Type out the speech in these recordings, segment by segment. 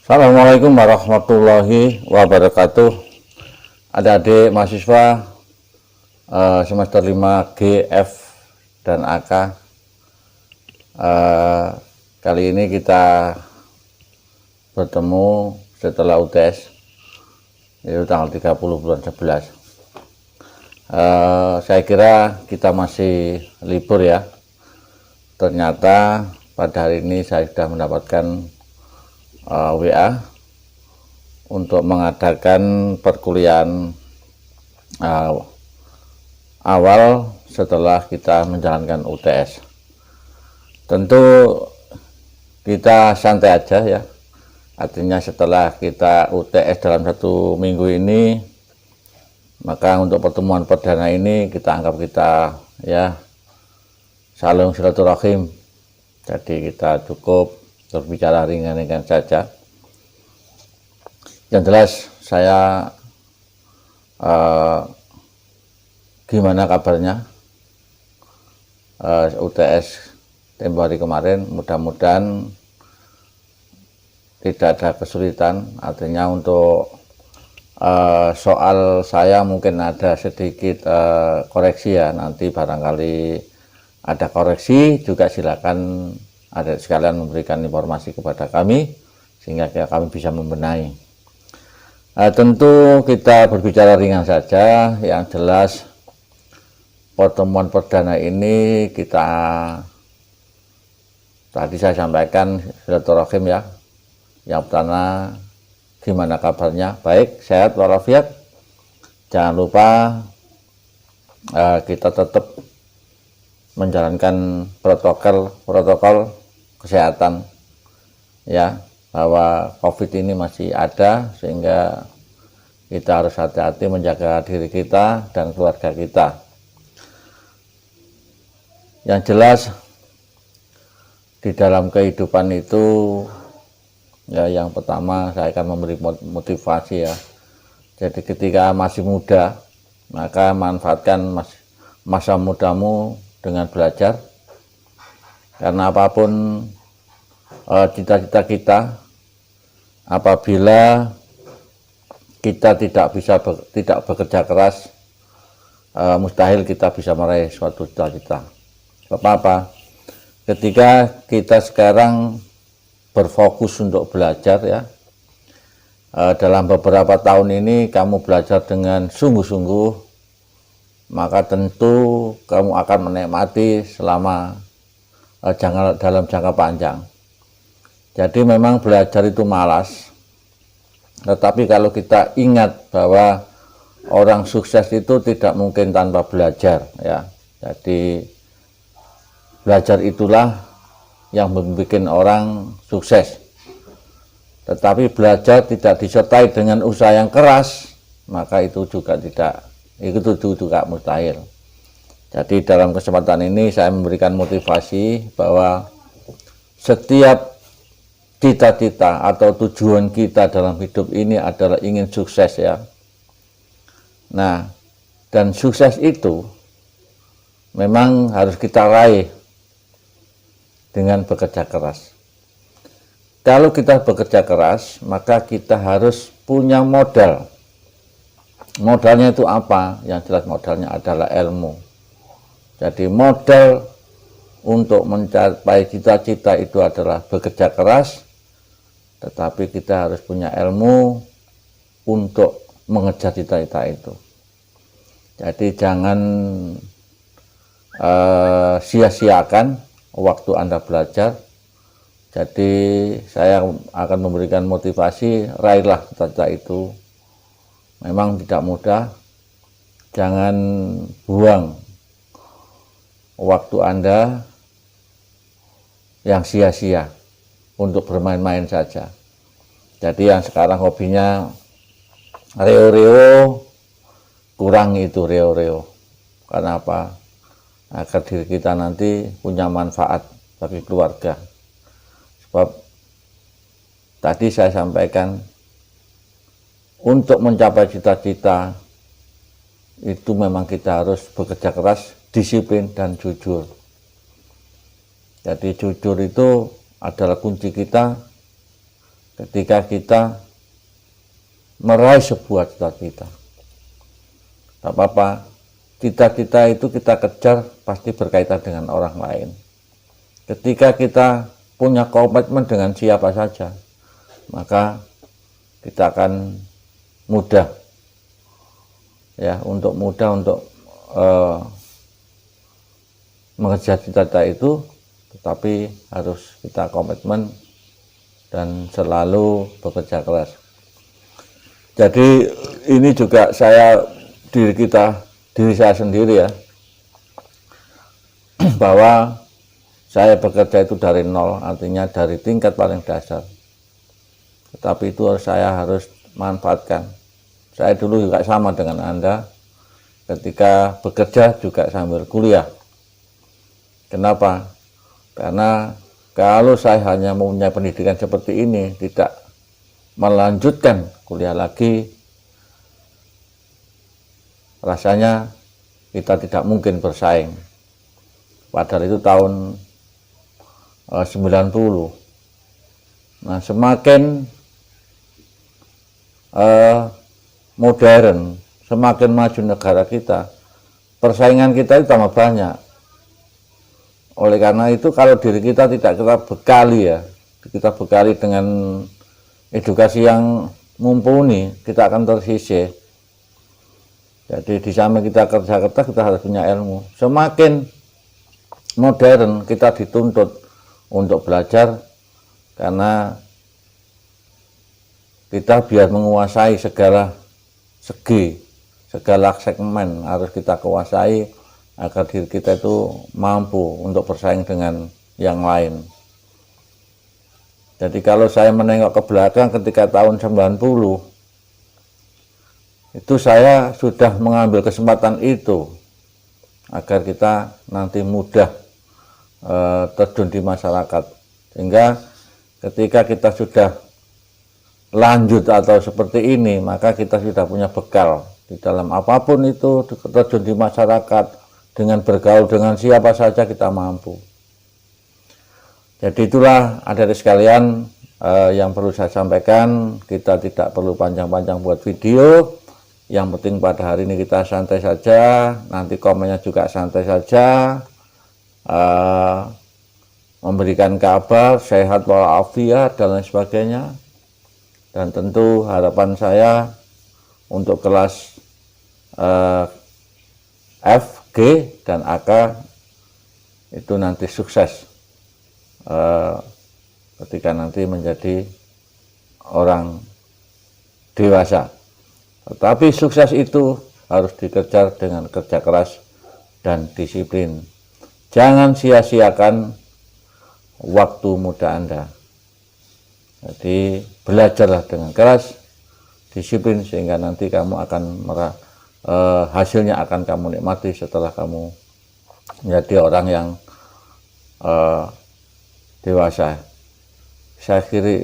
Assalamualaikum warahmatullahi wabarakatuh. Adik-adik mahasiswa semester 5 G, F, dan AK. Kali ini kita bertemu setelah UTS, yaitu tanggal 30 bulan 11. Saya kira kita masih libur ya. Ternyata pada hari ini saya sudah mendapatkan WA untuk mengadakan perkuliahan awal setelah kita menjalankan UTS. Tentu kita santai aja ya, artinya setelah kita UTS dalam 1 minggu ini, maka untuk pertemuan perdana ini kita anggap kita ya saling silaturahim. Jadi kita cukup berbicara ringan-ringan saja. Yang jelas saya gimana kabarnya UTS tempo hari kemarin, mudah-mudahan tidak ada kesulitan. Artinya untuk soal saya mungkin ada sedikit koreksi ya, nanti barangkali ada koreksi juga silakan ada sekalian memberikan informasi kepada kami sehingga kami bisa membenahi. Tentu kita berbicara ringan saja. Yang jelas pertemuan perdana ini kita tadi saya sampaikan silaturahim ya. Yang pertama, gimana kabarnya? Baik, sehat walafiat. Jangan lupa kita tetap menjalankan protokol kesehatan ya, bahwa COVID ini masih ada, sehingga kita harus hati-hati menjaga diri kita dan keluarga kita. Yang jelas di dalam kehidupan itu ya, yang pertama saya akan memberi motivasi ya. Jadi ketika masih muda, maka manfaatkan masa mudamu dengan belajar, karena apapun cita-cita kita, apabila kita tidak bekerja keras, mustahil kita bisa meraih suatu cita-cita. Apa-apa, ketika kita sekarang berfokus untuk belajar ya, dalam beberapa tahun ini kamu belajar dengan sungguh-sungguh, maka tentu kamu akan menikmati selama dalam jangka panjang. Jadi memang belajar itu malas, tetapi kalau kita ingat bahwa orang sukses itu tidak mungkin tanpa belajar ya. Jadi belajar itulah yang membuat orang sukses. Tetapi belajar tidak disertai dengan usaha yang keras, maka itu juga mustahil. Jadi dalam kesempatan ini saya memberikan motivasi bahwa setiap cita-cita atau tujuan kita dalam hidup ini adalah ingin sukses ya. Nah, dan sukses itu memang harus kita raih dengan bekerja keras. Kalau kita bekerja keras, maka kita harus punya modal. Modalnya itu apa? Yang jelas modalnya adalah ilmu. Jadi modal untuk mencapai cita-cita itu adalah bekerja keras, tetapi kita harus punya ilmu untuk mengejar cita-cita itu. Jadi jangan sia-siakan waktu Anda belajar. Jadi saya akan memberikan motivasi, raihlah cita-cita itu. Memang tidak mudah, jangan buang waktu Anda yang sia-sia untuk bermain-main saja. Jadi yang sekarang hobinya reo-reo, kurang itu reo-reo. Karena apa? Agar diri kita nanti punya manfaat bagi keluarga. Sebab tadi saya sampaikan, untuk mencapai cita-cita itu memang kita harus bekerja keras, disiplin, dan jujur. Jadi jujur itu adalah kunci kita ketika kita meraih sebuah cita-cita. Tak apa-apa, cita-cita itu kita kejar pasti berkaitan dengan orang lain. Ketika kita punya komitmen dengan siapa saja, maka kita akan mudah ya untuk mengejar cita-cita itu, tetapi harus kita komitmen dan selalu bekerja keras. Jadi ini juga diri saya sendiri ya, bahwa saya bekerja itu dari nol, artinya dari tingkat paling dasar. Tetapi itu saya harus manfaatkan. Saya dulu juga sama dengan Anda, ketika bekerja juga sambil kuliah. Kenapa? Karena kalau saya hanya mempunyai pendidikan seperti ini, tidak melanjutkan kuliah lagi, rasanya kita tidak mungkin bersaing. Padahal itu tahun 90. Nah, semakin modern, semakin maju negara kita, persaingan kita itu tambah banyak. Oleh karena itu, kalau diri kita tidak kita bekali dengan edukasi yang mumpuni, kita akan tersisih. Jadi di samping kita kerja keras, kita harus punya ilmu. Semakin modern, kita dituntut untuk belajar, karena kita biar menguasai segala segi, segala segmen harus kita kuasai agar diri kita itu mampu untuk bersaing dengan yang lain. Jadi kalau saya menengok ke belakang ketika tahun 90, itu saya sudah mengambil kesempatan itu agar kita nanti mudah terjun di masyarakat. Sehingga ketika kita sudah lanjut atau seperti ini, maka kita sudah punya bekal di dalam apapun itu, terjun di masyarakat, dengan bergaul dengan siapa saja kita mampu. Jadi itulah adik-adik sekalian yang perlu saya sampaikan. Kita tidak perlu panjang-panjang buat video. Yang penting pada hari ini kita santai saja. Nanti komennya juga santai saja. Memberikan kabar sehat walafiat dan lain sebagainya. Dan tentu harapan saya untuk kelas F, G, dan AK itu nanti sukses ketika nanti menjadi orang dewasa. Tetapi sukses itu harus dikejar dengan kerja keras dan disiplin. Jangan sia-siakan waktu muda Anda. Jadi belajarlah dengan keras, disiplin, sehingga nanti kamu akan hasilnya akan kamu nikmati setelah kamu menjadi orang yang dewasa. Saya kira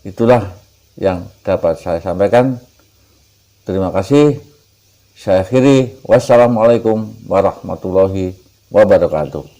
itulah yang dapat saya sampaikan. Terima kasih. Saya akhiri. Wassalamualaikum warahmatullahi wabarakatuh.